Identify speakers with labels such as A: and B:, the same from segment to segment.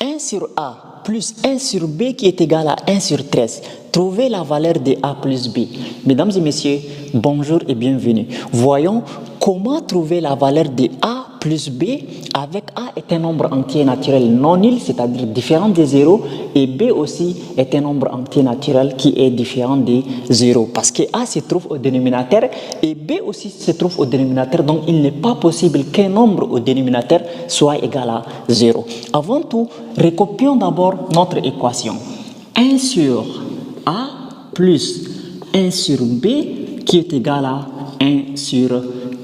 A: 1 sur A plus 1 sur B qui est égal à 1 sur 13. Trouvez la valeur de A plus B. Mesdames et messieurs, bonjour et bienvenue. Voyons comment trouver la valeur de A plus B avec A est un nombre entier naturel non nul, c'est-à-dire différent de 0, et B aussi est un nombre entier naturel qui est différent de 0, parce que A se trouve au dénominateur et B aussi se trouve au dénominateur, donc il n'est pas possible qu'un nombre au dénominateur soit égal à 0. Avant tout, recopions d'abord notre équation. 1 sur A plus 1 sur B qui est égal à 1 sur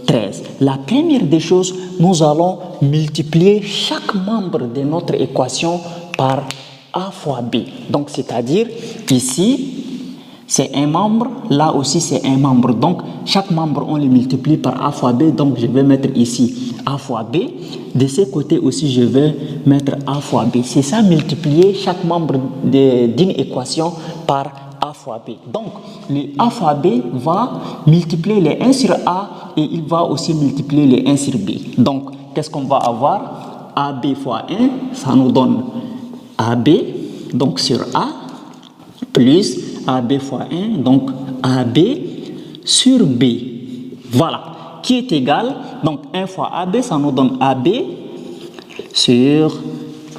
A: 13. La première des choses, nous allons multiplier chaque membre de notre équation par A fois B. Donc, c'est-à-dire, ici, c'est un membre, là aussi c'est un membre. Donc, chaque membre, on le multiplie par A fois B. Donc, je vais mettre ici A fois B. De ce côté aussi, je vais mettre A fois B. C'est ça, multiplier chaque membre d'une équation par A fois B. Donc, le A fois B va multiplier les 1 sur A et il va aussi multiplier les 1 sur B. Donc, qu'est-ce qu'on va avoir? AB fois 1, ça nous donne AB, donc sur A, plus AB fois 1, donc AB sur B. Voilà, qui est égal, donc 1 fois AB, ça nous donne AB sur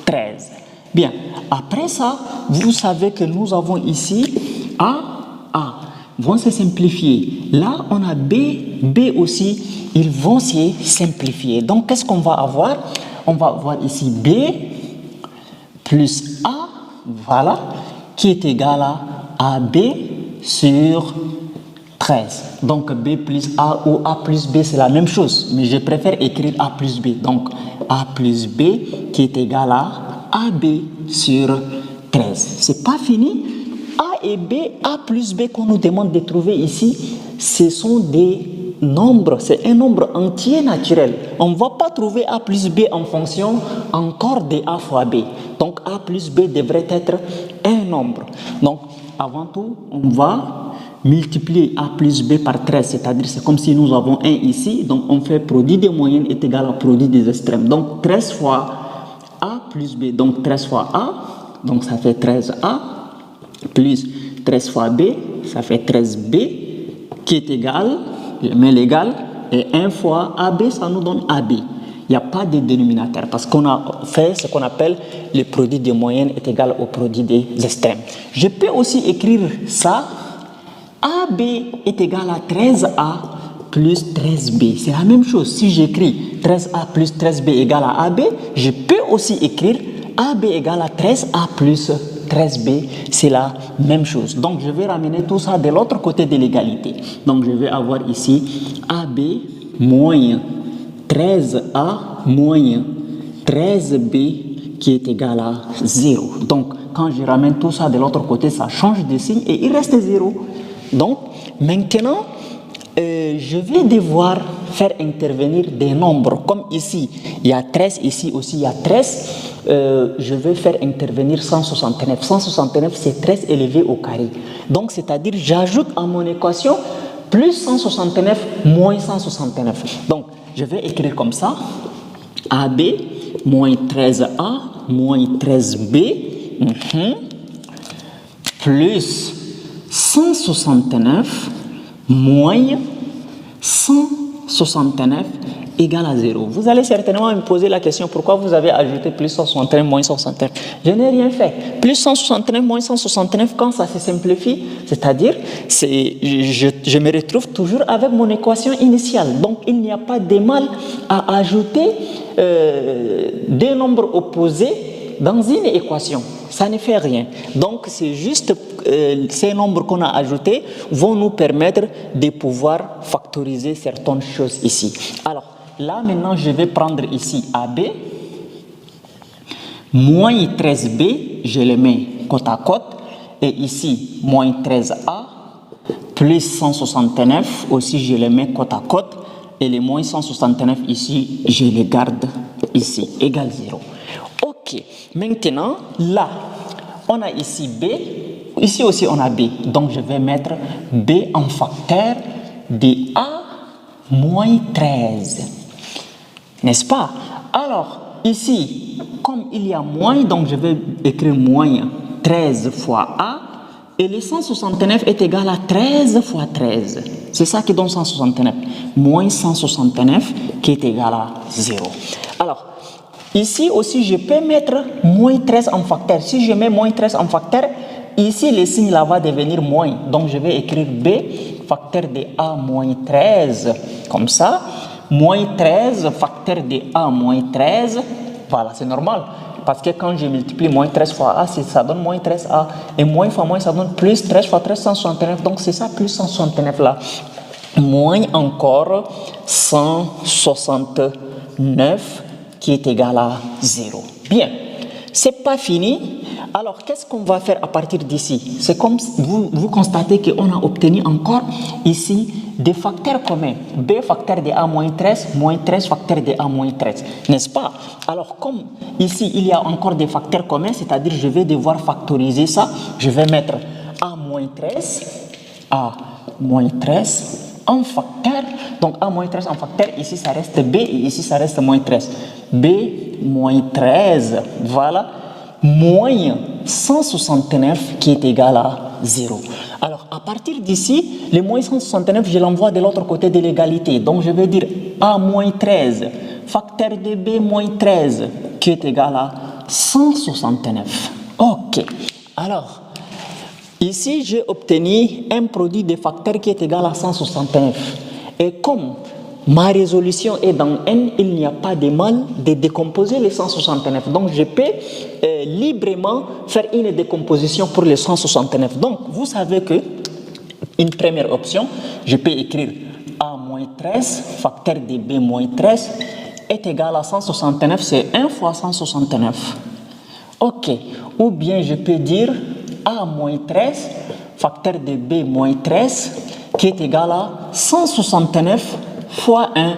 A: 13. Bien, après ça, vous savez que nous avons ici A vont se simplifier. Là, on a B aussi, ils vont se simplifier. Donc, qu'est-ce qu'on va avoir? On va avoir ici B plus A, voilà, qui est égal à AB sur 13. Donc, B plus A ou A plus B, c'est la même chose, mais je préfère écrire A plus B. Donc, A plus B qui est égal à AB sur 13. C'est pas fini. A et B, A plus B qu'on nous demande de trouver ici, ce sont des nombres, c'est un nombre entier naturel. On ne va pas trouver A plus B en fonction encore de A fois B. Donc A plus B devrait être un nombre. Donc avant tout, on va multiplier A plus B par 13, c'est-à-dire c'est comme si nous avons 1 ici, donc on fait produit des moyennes est égal à produit des extrêmes. Donc 13 fois A plus B, donc 13 fois A, donc ça fait 13A, plus 13 fois B, ça fait 13B, qui est égal, je mets l'égal, et 1 fois AB, ça nous donne AB. Il n'y a pas de dénominateur, parce qu'on a fait ce qu'on appelle le produit des moyennes est égal au produit des extrêmes. Je peux aussi écrire ça, AB est égal à 13A plus 13B. C'est la même chose. Si j'écris 13A plus 13B égale à AB, je peux aussi écrire AB égale à 13A plus 13B, c'est la même chose. Donc, je vais ramener tout ça de l'autre côté de l'égalité. Donc, je vais avoir ici AB moins 13A moins 13B qui est égal à 0. Donc, quand je ramène tout ça de l'autre côté, ça change de signe et il reste 0. Donc, maintenant, je vais devoir faire intervenir des nombres. Comme ici, il y a 13, ici aussi, il y a 13. Je vais faire intervenir 169. 169, c'est 13 élevé au carré. Donc, c'est-à-dire, j'ajoute à mon équation plus 169 moins 169. Donc, je vais écrire comme ça. AB moins 13A moins 13B plus 169 moins 169 égale à 0. Vous allez certainement me poser la question pourquoi vous avez ajouté plus 169 moins 169. Je n'ai rien fait. Plus 169 moins 169, quand ça se simplifie, c'est-à-dire je me retrouve toujours avec mon équation initiale. Donc il n'y a pas de mal à ajouter deux nombres opposés dans une équation. Ça ne fait rien. Donc c'est juste ces nombres qu'on a ajoutés vont nous permettre de pouvoir factoriser certaines choses ici. Alors là maintenant je vais prendre ici AB moins 13B, je les mets côte à côte, et ici moins 13A plus 169 aussi je les mets côte à côte, et les moins 169 ici je les garde ici égale 0. Ok, maintenant là on a ici B, ici aussi on a B, donc je vais mettre B en facteur de A moins 13, n'est-ce pas? Alors ici, comme il y a moins, donc je vais écrire moins 13 fois A. Et le 169 est égal à 13 fois 13. C'est ça qui donne 169. Moins 169 qui est égal à 0. Alors, ici aussi, je peux mettre moins 13 en facteur. Si je mets moins 13 en facteur, ici, le signe là va devenir moins. Donc, je vais écrire B, facteur de A moins 13, comme ça. Moins 13, facteur de A moins 13. Voilà, c'est normal. Parce que quand je multiplie moins 13 fois A, ça donne moins 13A. Et moins fois moins, ça donne plus 13 fois 13, 169. Donc, c'est ça, plus 169 là. Moins encore 169 qui est égal à 0. Bien, c'est pas fini. Alors, qu'est-ce qu'on va faire à partir d'ici? C'est comme vous constatez qu'on a obtenu encore ici des facteurs communs. B facteur de A moins 13 facteur de A moins 13. N'est-ce pas? Alors, comme ici, il y a encore des facteurs communs, c'est-à-dire je vais devoir factoriser ça. Je vais mettre A moins 13 en facteur. Donc, A moins 13 en facteur, ici ça reste B et ici ça reste moins 13. B moins 13, voilà, moins 169 qui est égal à 0. Alors, à partir d'ici, le moins 169, je l'envoie de l'autre côté de l'égalité. Donc, je vais dire A moins 13, facteur de B moins 13 qui est égal à 169. Ok. Alors, ici, j'ai obtenu un produit de facteurs qui est égal à 169. Et comme ma résolution est dans N, il n'y a pas de mal de décomposer les 169. Donc, je peux librement faire une décomposition pour les 169. Donc, vous savez que une première option, je peux écrire A-13, facteur de B-13 est égal à 169, c'est 1 fois 169. Ok. Ou bien je peux dire A-13, facteur de B-13 qui est égal à 169 fois 1,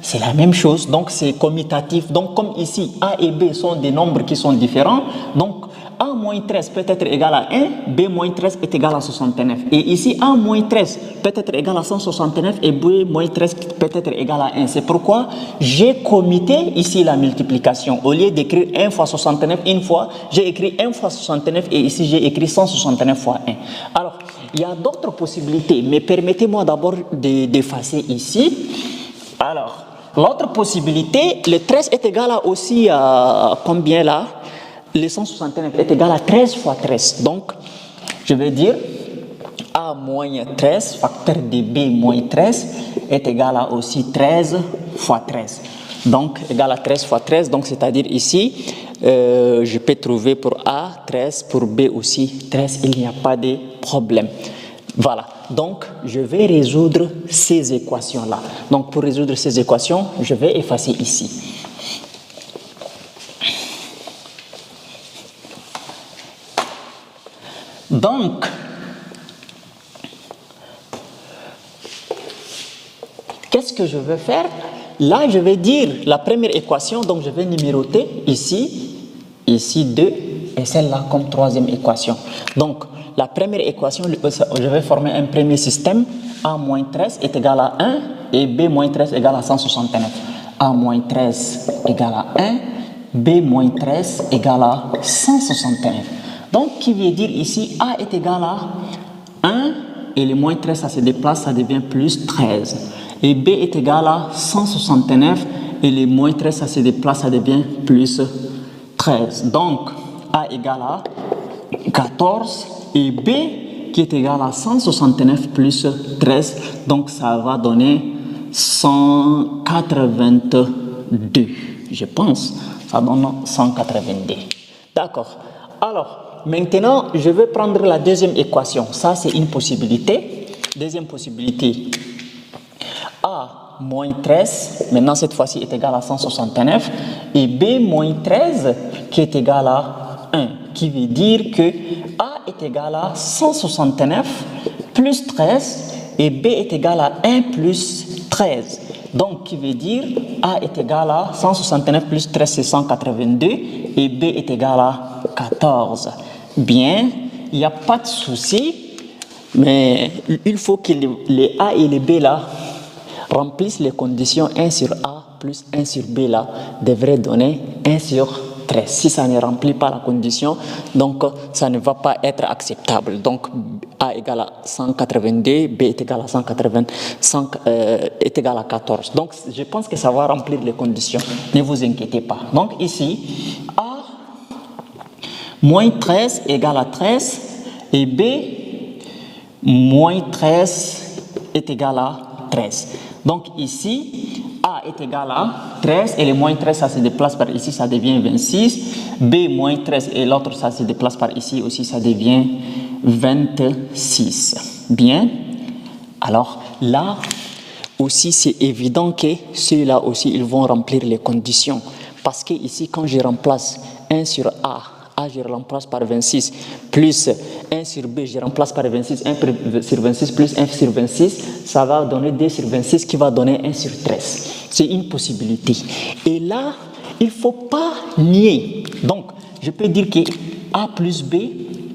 A: c'est la même chose, donc c'est commutatif. Donc comme ici A et B sont des nombres qui sont différents, donc A-13 peut être égal à 1, B-13 est égal à 69. Et ici A-13 peut être égal à 169 et B-13 peut être égal à 1. C'est pourquoi j'ai commuté ici la multiplication. Au lieu d'écrire 1 fois 69 une fois, j'ai écrit 1 fois 69 et ici j'ai écrit 169 fois 1. Alors, il y a d'autres possibilités, mais permettez-moi d'abord d'effacer ici. Alors, l'autre possibilité, le 13 est égal à aussi à combien là? Le 169 est égal à 13 fois 13. Donc, je vais dire A moins 13, facteur de B moins 13 est égal à aussi 13 fois 13. Donc, égal à 13 fois 13. Donc, c'est-à-dire ici, je peux trouver pour A 13, pour B aussi 13. Il n'y a pas de problème. Voilà. Donc, je vais résoudre ces équations-là. Donc, pour résoudre ces équations, je vais effacer ici. Donc, qu'est-ce que je vais faire? Là, je vais dire la première équation, donc je vais numéroter ici 2 et celle-là comme troisième équation. Donc, la première équation, je vais former un premier système. A-13 est égal à 1 et B-13 égale à 169. A-13 égale à 1, B-13 égale à 169. Donc, qui veut dire ici, A est égal à 1 et le moins 13, ça se déplace, ça devient plus 13. Et B est égal à 169 et le moins 13, ça se déplace, ça devient plus 13. Donc, A égale à 14 et B qui est égal à 169 plus 13. Donc, ça va donner 182. Je pense, ça donne 182. D'accord. Alors, maintenant, je vais prendre la deuxième équation. Ça, c'est une possibilité. Deuxième possibilité. A moins 13, maintenant cette fois-ci est égal à 169, et B moins 13 qui est égal à 1, qui veut dire que A est égal à 169 plus 13 et B est égal à 1 plus 13. Donc, qui veut dire A est égal à 169 plus 13, c'est 182 et B est égal à 14. Bien, il n'y a pas de souci, mais il faut que les A et les B là remplissent les conditions 1 sur A plus 1 sur B là devrait donner 1 sur 13. Si ça ne remplit pas la condition, donc ça ne va pas être acceptable. Donc A égale à 182, B est égal à 14. Donc je pense que ça va remplir les conditions. Ne vous inquiétez pas. Donc ici, A moins 13 égale à 13 et B moins 13 est égal à 13. Donc ici, A est égal à 13 et le moins 13 ça se déplace par ici, ça devient 26. B moins 13 et l'autre ça se déplace par ici aussi, ça devient 26. Bien. Alors là aussi c'est évident que ceux-là aussi ils vont remplir les conditions. Parce que ici quand je remplace 1 sur A, je remplace par 26, plus 1 sur B, je remplace par 26, 1 sur 26 plus 1 sur 26, ça va donner 2 sur 26 qui va donner 1 sur 13. C'est une possibilité. Et là, il ne faut pas nier. Donc, je peux dire que A plus B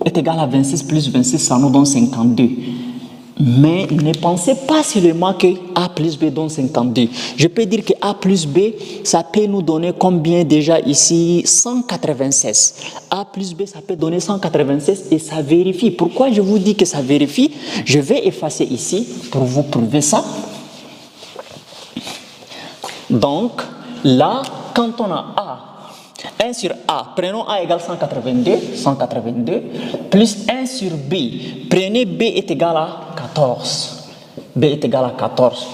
A: est égal à 26 plus 26, ça nous donne 52. Mais ne pensez pas seulement que A plus B donne 52. Je peux dire que A plus B, ça peut nous donner combien déjà ici? 196. A plus B, ça peut donner 196 et ça vérifie. Pourquoi je vous dis que ça vérifie? Je vais effacer ici pour vous prouver ça. Donc, là, quand on a A, 1 sur A, prenons A égale 182, plus 1 sur B, prenez B est égal à 14. B est égal à 14.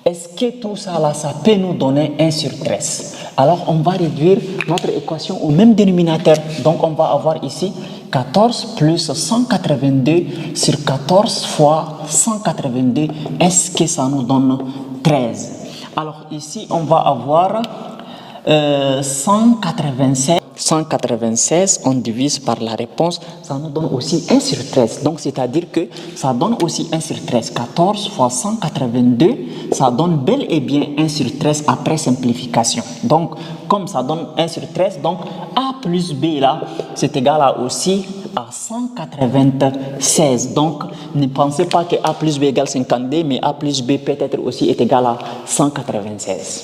A: Est-ce que tout ça là, ça peut nous donner 1 sur 13? Alors, on va réduire notre équation au même dénominateur. Donc, on va avoir ici 14 plus 182 sur 14 fois 182. Est-ce que ça nous donne 13? Alors, ici, on va avoir 196, on divise par la réponse, ça nous donne aussi 1 sur 13. Donc, c'est-à-dire que ça donne aussi 1 sur 13. 14 fois 182, ça donne bel et bien 1 sur 13 après simplification. Donc, comme ça donne 1 sur 13, donc A plus B là, c'est égal à aussi à 196. Donc, ne pensez pas que A plus B égale 52, mais A plus B peut-être aussi est égal à 196.